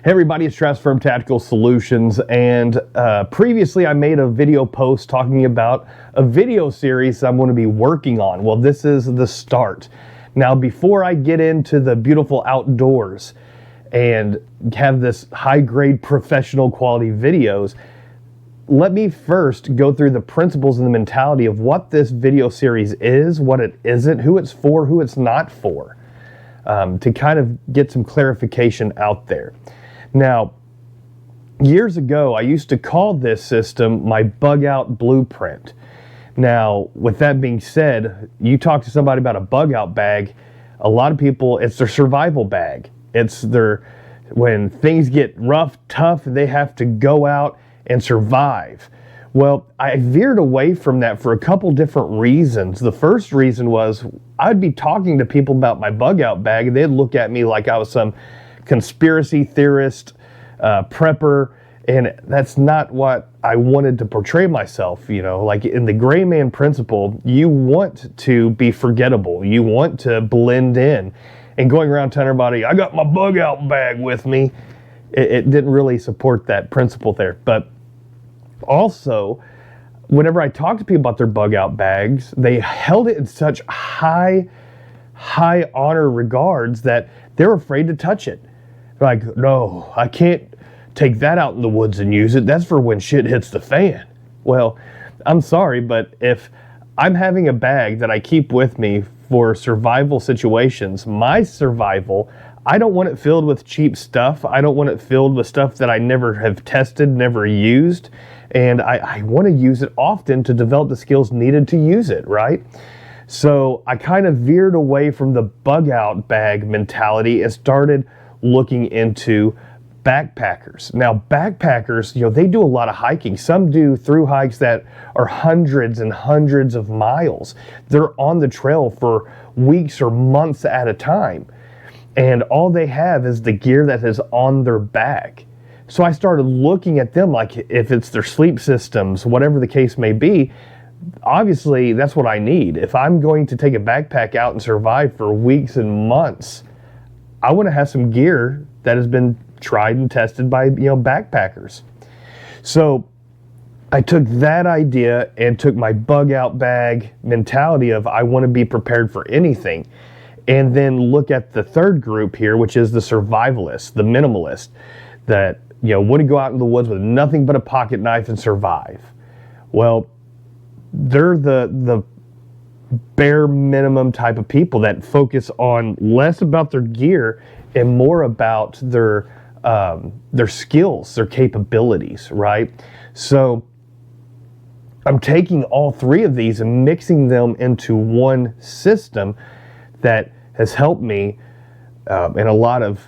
Hey everybody, it's Travis from Tactical Solutions, and previously I made a video post talking about a video series I'm going to be working on. Well, this is the start. Now, before I get into the beautiful outdoors and have this high-grade professional quality videos, let me first go through the principles and the mentality of what this video series is, what it isn't, who it's for, who it's not for, to kind of get some clarification out there. Now, years ago, I used to call this system my bug out blueprint. Now, with that being said, you talk to somebody about a bug out bag, a lot of people, it's their survival bag. It's their, when things get rough, tough, they have to go out and survive. Well, I veered away from that for a couple different reasons. The first reason was I'd be talking to people about my bug out bag and they'd look at me like I was some conspiracy theorist, prepper, and that's not what I wanted to portray myself. You know, like in the gray man principle, you want to be forgettable. You want to blend in, and going around telling everybody, I got my bug out bag with me, it didn't really support that principle there. But also, whenever I talked to people about their bug out bags, they held it in such high honor regards that they're afraid to touch it. Like, no, I can't take that out in the woods and use it. That's for when shit hits the fan. Well, I'm sorry, but if I'm having a bag that I keep with me for survival situations, my survival, I don't want it filled with cheap stuff. I don't want it filled with stuff that I never have tested, never used. And I want to use it often to develop the skills needed to use it, right? So I kind of veered away from the bug out bag mentality and started looking into backpackers. Now, backpackers, you know, they do a lot of hiking. Some do through hikes that are hundreds and hundreds of miles. They're on the trail for weeks or months at a time. And all they have is the gear that is on their back. So I started looking at them like if it's their sleep systems, whatever the case may be, obviously that's what I need. If I'm going to take a backpack out and survive for weeks and months, I want to have some gear that has been tried and tested by, backpackers. So I took that idea and took my bug out bag mentality of I want to be prepared for anything. And then look at the third group here, which is the survivalist, the minimalist, that, want to go out in the woods with nothing but a pocket knife and survive. Well, they're the bare minimum type of people that focus on less about their gear and more about their skills, their capabilities, right? So I'm taking all three of these and mixing them into one system that has helped me in a lot of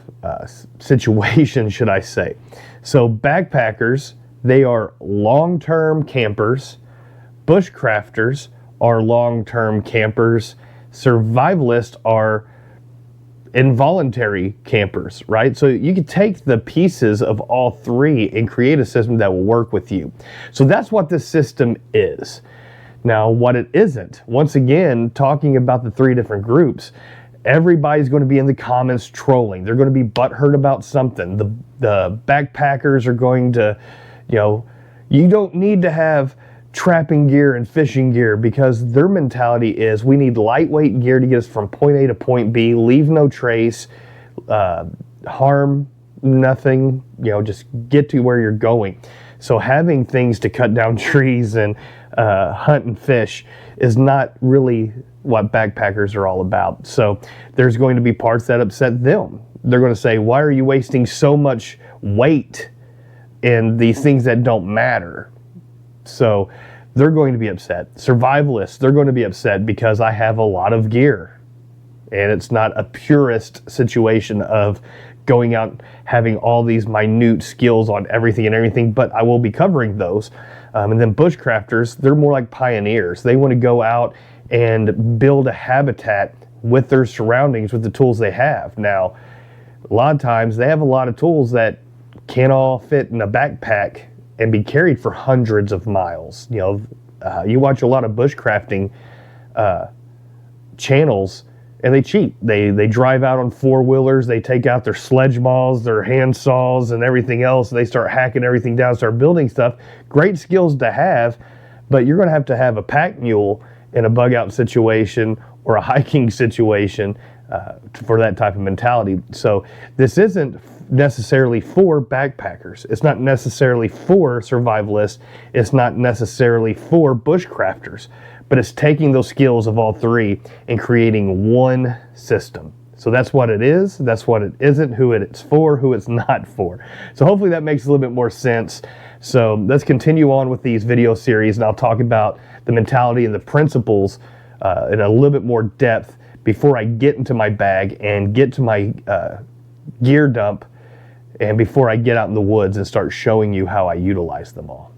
situations, should I say. So backpackers, they are long-term campers. Bushcrafters are long-term campers. Survivalists are involuntary campers, right? So you can take the pieces of all three and create a system that will work with you. So that's what this system is. Now, what it isn't, once again, talking about the three different groups, everybody's going to be in the comments trolling. They're going to be butthurt about something. The backpackers are going to, you don't need to have trapping gear and fishing gear, because their mentality is we need lightweight gear to get us from point A to point B, leave no trace, harm nothing, just get to where you're going. So having things to cut down trees and hunt and fish is not really what backpackers are all about. So there's going to be parts that upset them. They're going to say, why are you wasting so much weight in these things that don't matter? So they're going to be upset. Survivalists, they're going to be upset because I have a lot of gear. And it's not a purist situation of going out having all these minute skills on everything, but I will be covering those. And then bushcrafters, they're more like pioneers. They want to go out and build a habitat with their surroundings with the tools they have. Now, a lot of times they have a lot of tools that can't all fit in a backpack and be carried for hundreds of miles. You watch a lot of bushcrafting channels, and they cheat. They drive out on four-wheelers, they take out their sledge maws, their hand saws, and everything else, and they start hacking everything down, start building stuff. Great skills to have, but you're going to have a pack mule in a bug out situation or a hiking situation for that type of mentality. So this isn't necessarily for backpackers. It's not necessarily for survivalists. It's not necessarily for bushcrafters, but it's taking those skills of all three and creating one system. So that's what it is, that's what it isn't, who it's for, who it's not for. So hopefully that makes a little bit more sense. So let's continue on with these video series, and I'll talk about the mentality and the principles in a little bit more depth before I get into my bag and get to my gear dump, and before I get out in the woods and start showing you how I utilize them all.